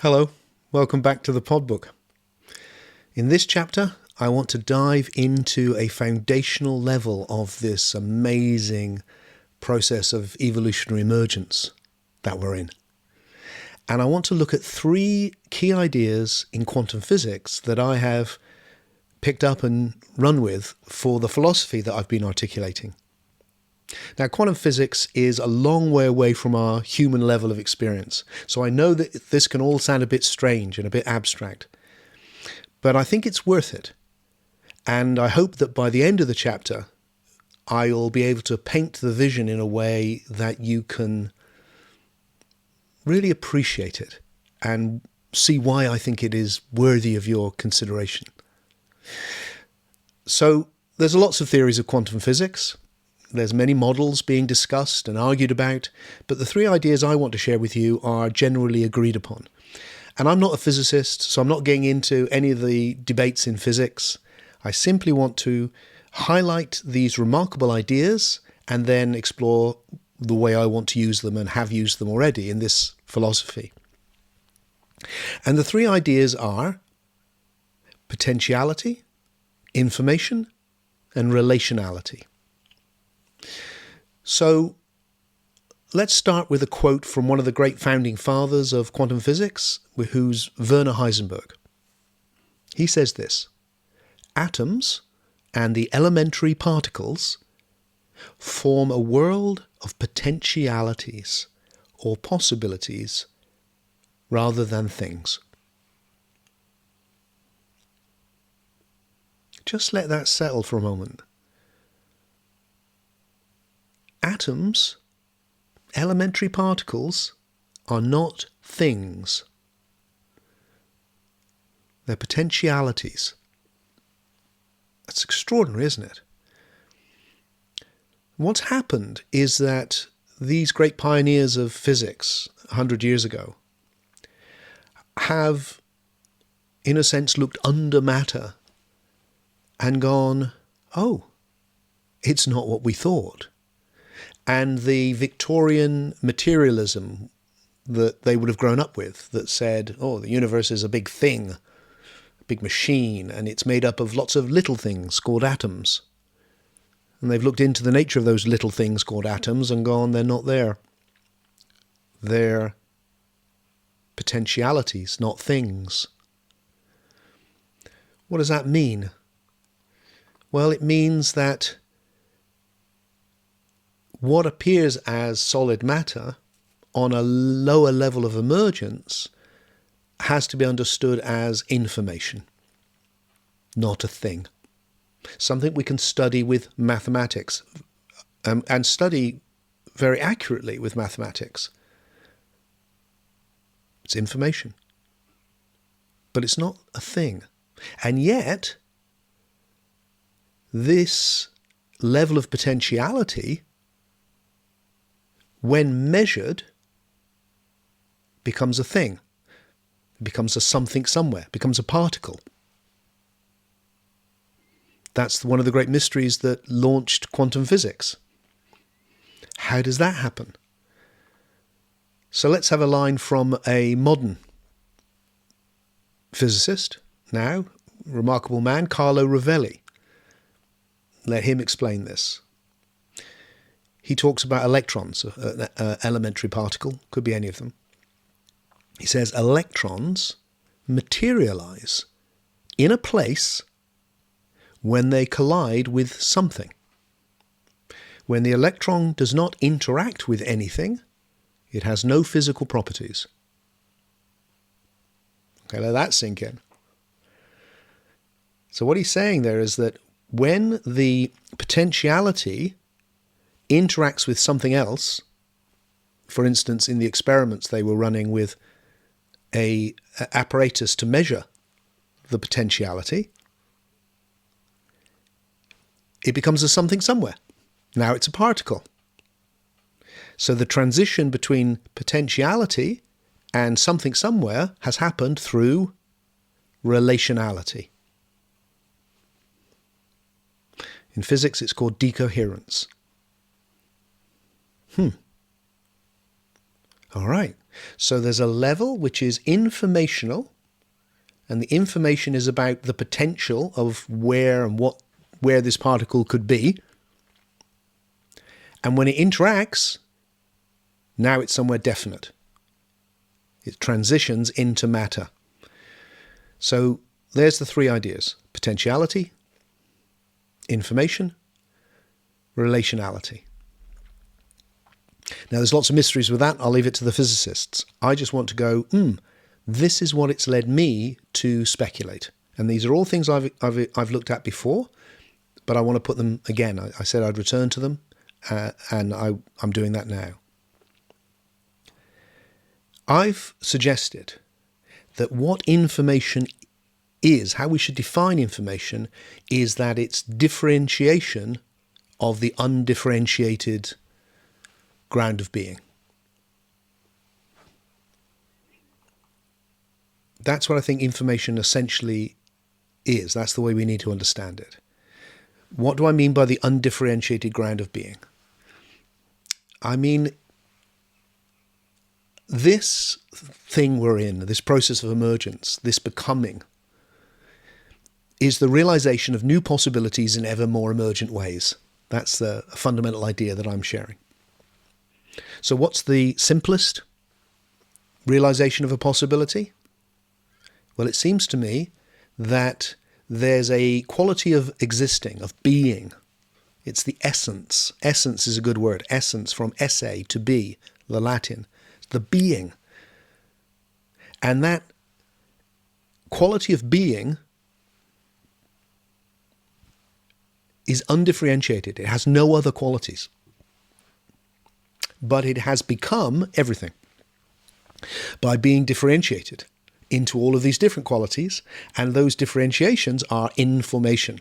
Hello, welcome back to the Podbook. In this chapter, I want to dive into a foundational level of this amazing process of evolutionary emergence that we're in. And I want to look at three key ideas in quantum physics that I have picked up and run with for the philosophy that I've been articulating. Now, quantum physics is a long way away from our human level of experience. So I know that this can all sound a bit strange and a bit abstract, but I think it's worth it. And I hope that by the end of the chapter, I'll be able to paint the vision in a way that you can really appreciate it and see why I think it is worthy of your consideration. So there's lots of theories of quantum physics. There's many models being discussed and argued about, but the three ideas I want to share with you are generally agreed upon. And I'm not a physicist, so I'm not getting into any of the debates in physics. I simply want to highlight these remarkable ideas and then explore the way I want to use them and have used them already in this philosophy. And the three ideas are potentiality, information, and relationality. So let's start with a quote from one of the great founding fathers of quantum physics, who's Werner Heisenberg. He says this: atoms and the elementary particles form a world of potentialities or possibilities rather than things. Just let that settle for a moment. Atoms, elementary particles, are not things. They're potentialities. That's extraordinary, isn't it? What's happened is that these great pioneers of physics 100 years ago have, in a sense, looked under matter and gone, oh, it's not what we thought. And the Victorian materialism that they would have grown up with, that said, oh, the universe is a big thing, a big machine, and it's made up of lots of little things called atoms. And they've looked into the nature of those little things called atoms and gone, they're not there. They're potentialities, not things. What does that mean? Well, it means that what appears as solid matter on a lower level of emergence has to be understood as information, not a thing. Something we can study with mathematics, and study very accurately with mathematics. It's information, but it's not a thing. And yet, this level of potentiality, when measured, becomes a thing. It becomes a something somewhere, becomes a particle. That's one of the great mysteries that launched quantum physics. How does that happen? So let's have a line from a modern physicist, now, remarkable man, Carlo Rovelli. Let him explain this. He talks about electrons, an elementary particle, could be any of them. He says electrons materialize in a place when they collide with something. When the electron does not interact with anything, it has no physical properties. Okay, let that sink in. So what he's saying there is that when the potentiality interacts with something else, for instance, in the experiments they were running with a apparatus to measure the potentiality, it becomes a something somewhere. Now it's a particle. So the transition between potentiality and something somewhere has happened through relationality. In physics, it's called decoherence. All right. So there's a level which is informational, and the information is about the potential of where this particle could be. And when it interacts, now it's somewhere definite. It transitions into matter. So there's the three ideas: potentiality, information, relationality. Now, there's lots of mysteries with that. I'll leave it to the physicists. I just want to go, this is what it's led me to speculate. And these are all things I've looked at before, but I want to put them again. I said I'd return to them, and I'm doing that now. I've suggested that what information is, how we should define information, is that it's differentiation of the undifferentiated ground of being. That's what I think information essentially is. That's the way we need to understand it. What do I mean by the undifferentiated ground of being? I mean, this thing we're in, this process of emergence, this becoming, is the realization of new possibilities in ever more emergent ways. That's the fundamental idea that I'm sharing. So what's the simplest realization of a possibility? Well, it seems to me that there's a quality of existing, of being. It's the essence. Essence is a good word. Essence, from esse, to be, the Latin. The being. And that quality of being is undifferentiated. It has no other qualities. But it has become everything by being differentiated into all of these different qualities, and those differentiations are information.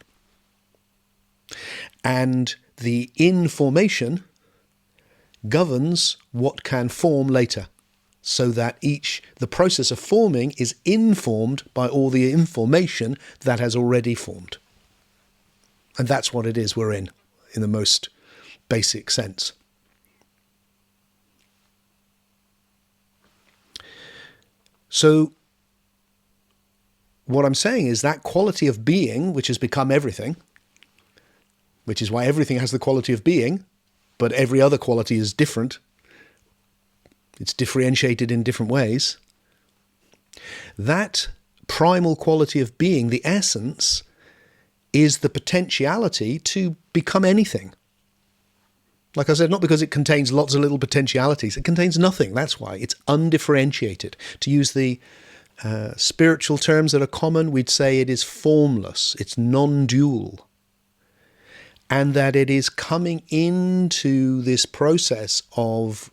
And the information governs what can form later, so that the process of forming is informed by all the information that has already formed. And that's what it is we're in the most basic sense. So what I'm saying is that quality of being, which has become everything, which is why everything has the quality of being, but every other quality is different. It's differentiated in different ways. That primal quality of being, the essence, is the potentiality to become anything. Like I said, not because it contains lots of little potentialities. It contains nothing. That's why. It's undifferentiated. To use the spiritual terms that are common, we'd say it is formless. It's non-dual. And that it is coming into this process of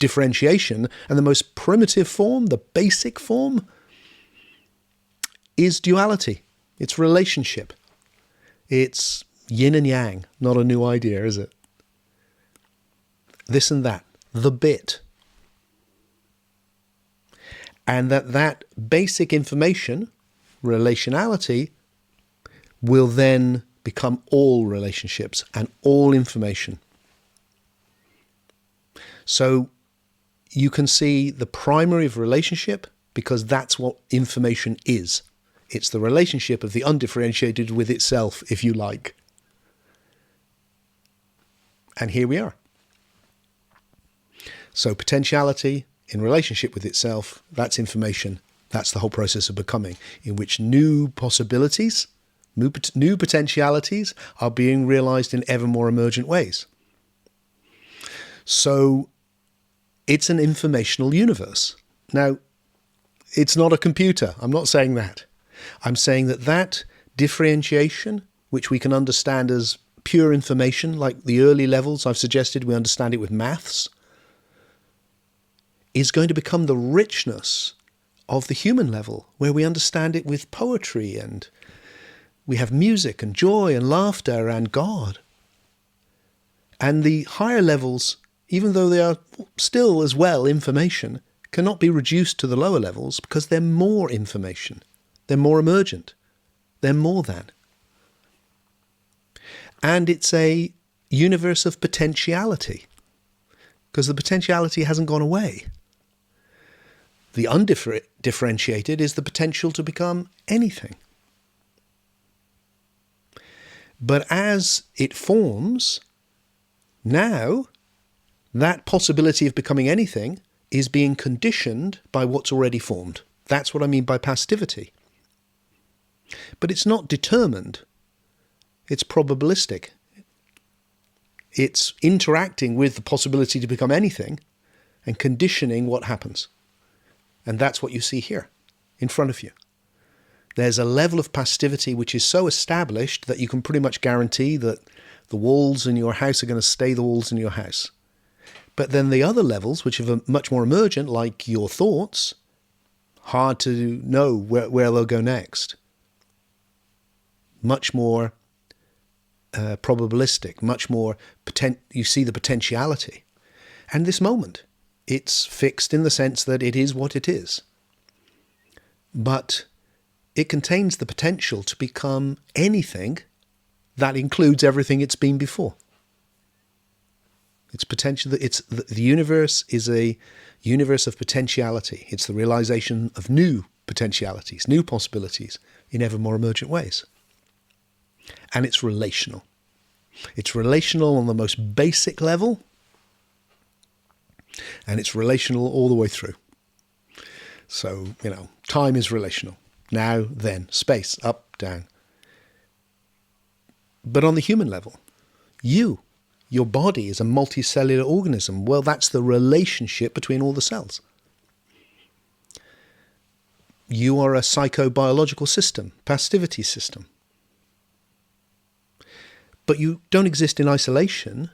differentiation. And the most primitive form, the basic form, is duality. It's relationship. It's yin and yang. Not a new idea, is it? This and that, the bit. And that basic information, relationality, will then become all relationships and all information. So you can see the primary of relationship, because that's what information is. It's the relationship of the undifferentiated with itself, if you like. And here we are. So potentiality in relationship with itself, that's information. That's the whole process of becoming, in which new possibilities, new potentialities are being realized in ever more emergent ways. So it's an informational universe. Now, it's not a computer. I'm not saying that. I'm saying that differentiation, which we can understand as pure information, like the early levels I've suggested, we understand it with maths, is going to become the richness of the human level, where we understand it with poetry, and we have music and joy and laughter and God. And the higher levels, even though they are still as well information, cannot be reduced to the lower levels, because they're more information. They're more emergent. They're more than. And it's a universe of potentiality, because the potentiality hasn't gone away. The undifferentiated is the potential to become anything. But as it forms, now that possibility of becoming anything is being conditioned by what's already formed. That's what I mean by passivity. But it's not determined. It's probabilistic. It's interacting with the possibility to become anything and conditioning what happens. And that's what you see here in front of you. There's a level of passivity which is so established that you can pretty much guarantee that the walls in your house are going to stay the walls in your house. But then the other levels, which are much more emergent, like your thoughts, hard to know where they'll go next. Much more probabilistic, much more you see the potentiality. And this moment, it's fixed in the sense that it is what it is. But it contains the potential to become anything that includes everything it's been before. It's potential. The universe is a universe of potentiality. It's the realization of new potentialities, new possibilities in ever more emergent ways. And it's relational. It's relational on the most basic level, and it's relational all the way through. So, time is relational. Now, then, space, up, down. But on the human level, your body is a multicellular organism. Well, that's the relationship between all the cells. You are a psychobiological system, passivity system. But you don't exist in isolation.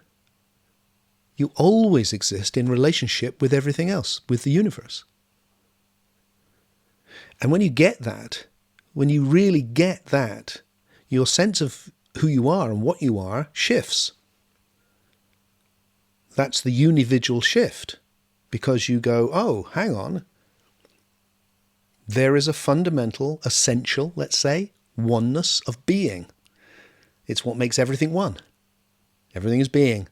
You always exist in relationship with everything else, with the universe. And when you get that, when you really get that, your sense of who you are and what you are shifts. That's the unividual shift, because you go, oh, hang on. There is a fundamental, essential, let's say, oneness of being. It's what makes everything one. Everything is being.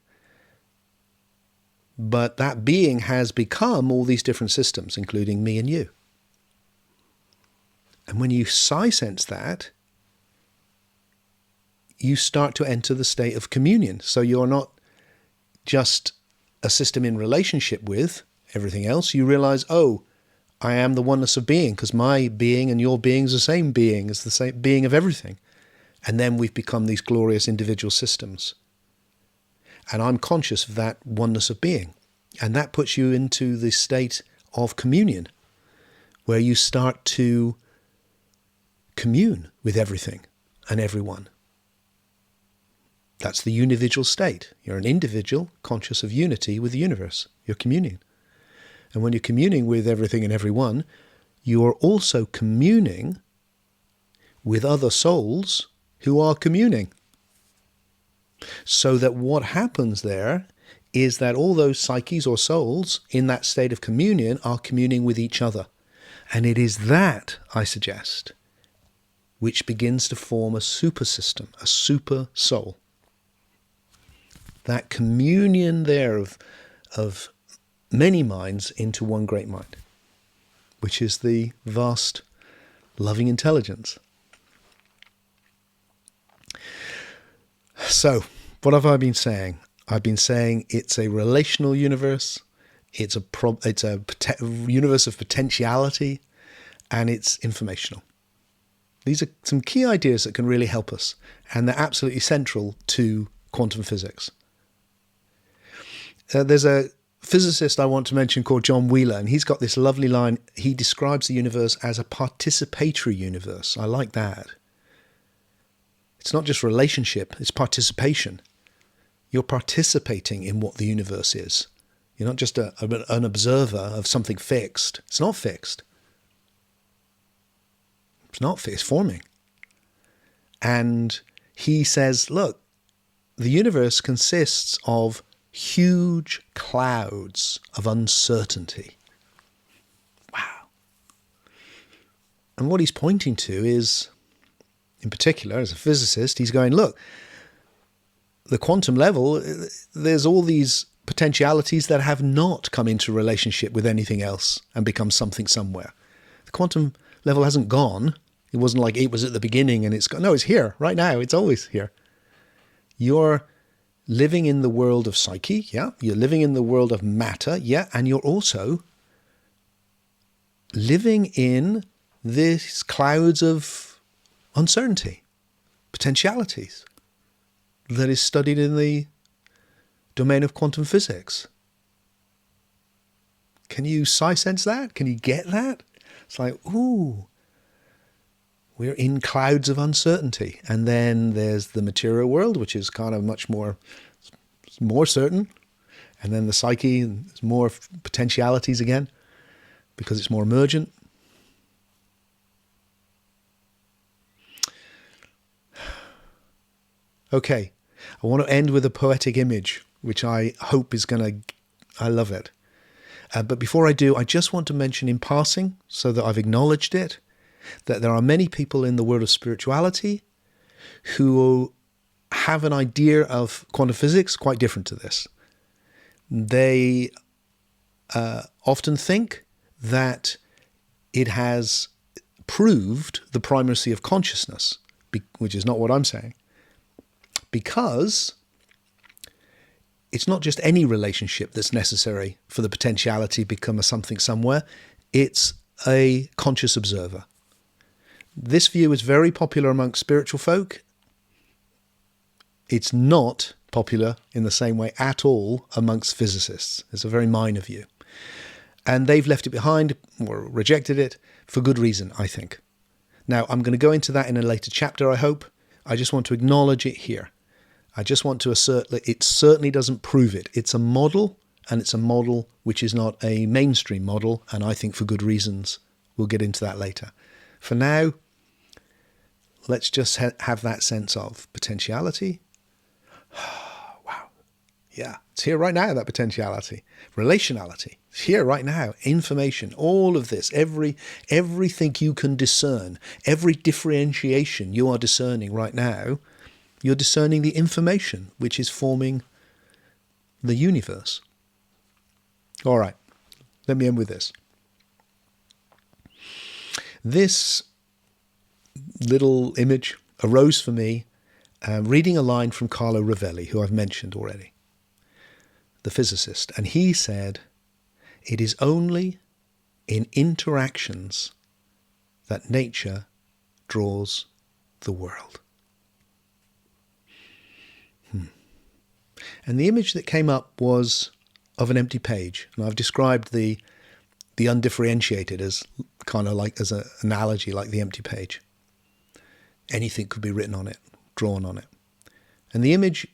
But that being has become all these different systems, including me and you. And when you sense that, you start to enter the state of communion. So you're not just a system in relationship with everything else. You realize, oh, I am the oneness of being, because my being and your being is the same being, is the same being of everything. And then we've become these glorious individual systems. And I'm conscious of that oneness of being. And that puts you into the state of communion, where you start to commune with everything and everyone. That's the unividual state. You're an individual conscious of unity with the universe. You're communing. And when you're communing with everything and everyone, you're also communing with other souls who are communing. So that what happens there is that all those psyches or souls in that state of communion are communing with each other. And it is that, I suggest, which begins to form a super system, a super soul. That communion there of many minds into one great mind, which is the vast loving intelligence. So, what have I been saying? I've been saying it's a relational universe, it's a universe of potentiality, and it's informational. These are some key ideas that can really help us, and they're absolutely central to quantum physics. There's a physicist I want to mention called John Wheeler, and he's got this lovely line. He describes the universe as a participatory universe. I like that. It's not just relationship, it's participation. You're participating in what the universe is. You're not just an observer of something fixed. It's not fixed. It's not fixed, it's forming. And he says, look, the universe consists of huge clouds of uncertainty. Wow. And what he's pointing to is, in particular, as a physicist, he's going, look, the quantum level, there's all these potentialities that have not come into relationship with anything else and become something somewhere. The quantum level hasn't gone. It wasn't like it was at the beginning and it's gone. No, it's here right now. It's always here. You're living in the world of psyche, yeah. You're living in the world of matter, yeah. And you're also living in these clouds of uncertainty, potentialities, that is studied in the domain of quantum physics. Can you sense that? Can you get that? It's like, ooh, we're in clouds of uncertainty. And then there's the material world, which is kind of much more certain. And then the psyche, there's more potentialities again, because it's more emergent. Okay, I want to end with a poetic image, which I hope is I love it. But before I do, I just want to mention in passing, so that I've acknowledged it, that there are many people in the world of spirituality who have an idea of quantum physics quite different to this. They often think that it has proved the primacy of consciousness, which is not what I'm saying, because it's not just any relationship that's necessary for the potentiality to become a something somewhere. It's a conscious observer. This view is very popular amongst spiritual folk. It's not popular in the same way at all amongst physicists. It's a very minor view. And they've left it behind or rejected it for good reason, I think. Now, I'm going to go into that in a later chapter, I hope. I just want to acknowledge it here. I just want to assert that it certainly doesn't prove it. It's a model, and it's a model which is not a mainstream model, and I think for good reasons. We'll get into that later. For now, let's just have that sense of potentiality. Wow. Yeah, it's here right now, that potentiality. Relationality. It's here right now. Information. All of this. Everything you can discern. Every differentiation you are discerning right now. You're discerning the information which is forming the universe. All right. Let me end with this. This little image arose for me reading a line from Carlo Rovelli, who I've mentioned already, the physicist. And he said, "It is only in interactions that nature draws the world." And the image that came up was of an empty page. And I've described the undifferentiated as kind of like as an analogy, like the empty page. Anything could be written on it, drawn on it. And the image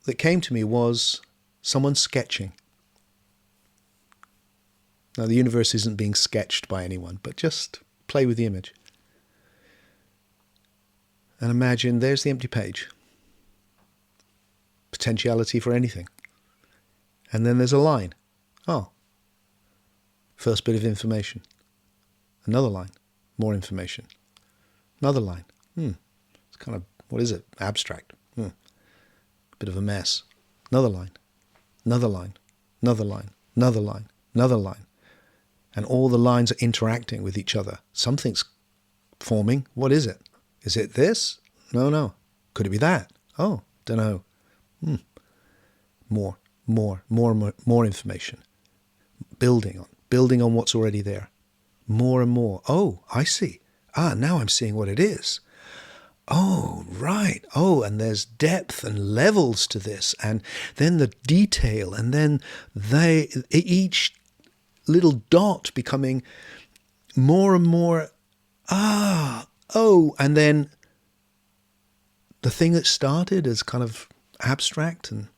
that came to me was someone sketching. Now, the universe isn't being sketched by anyone, but just play with the image. And imagine there's the empty page. Potentiality for anything. And then there's a line. Oh. First bit of information. Another line. More information. Another line. It's kind of, what is it? Abstract. Bit of a mess. Another line. Another line. Another line. Another line. Another line. And all the lines are interacting with each other. Something's forming. What is it? Is it this? No. Could it be that? Oh, don't know. More information. Building on what's already there. More and more. Oh, I see. Now I'm seeing what it is. Oh, right. Oh, and there's depth and levels to this, and then the detail, and then each little dot becoming more and more. And then the thing that started as kind of abstract, and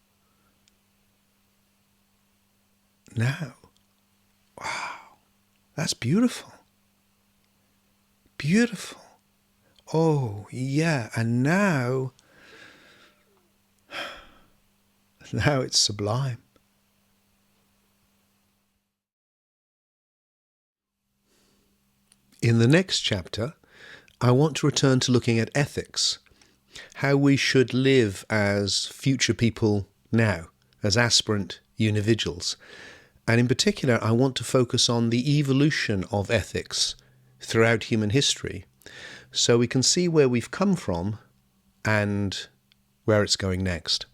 now, wow, that's beautiful. Beautiful. Oh, yeah. And now it's sublime. In the next chapter, I want to return to looking at ethics, how we should live as future people now, as aspirant Unividuals. And in particular, I want to focus on the evolution of ethics throughout human history, so we can see where we've come from and where it's going next.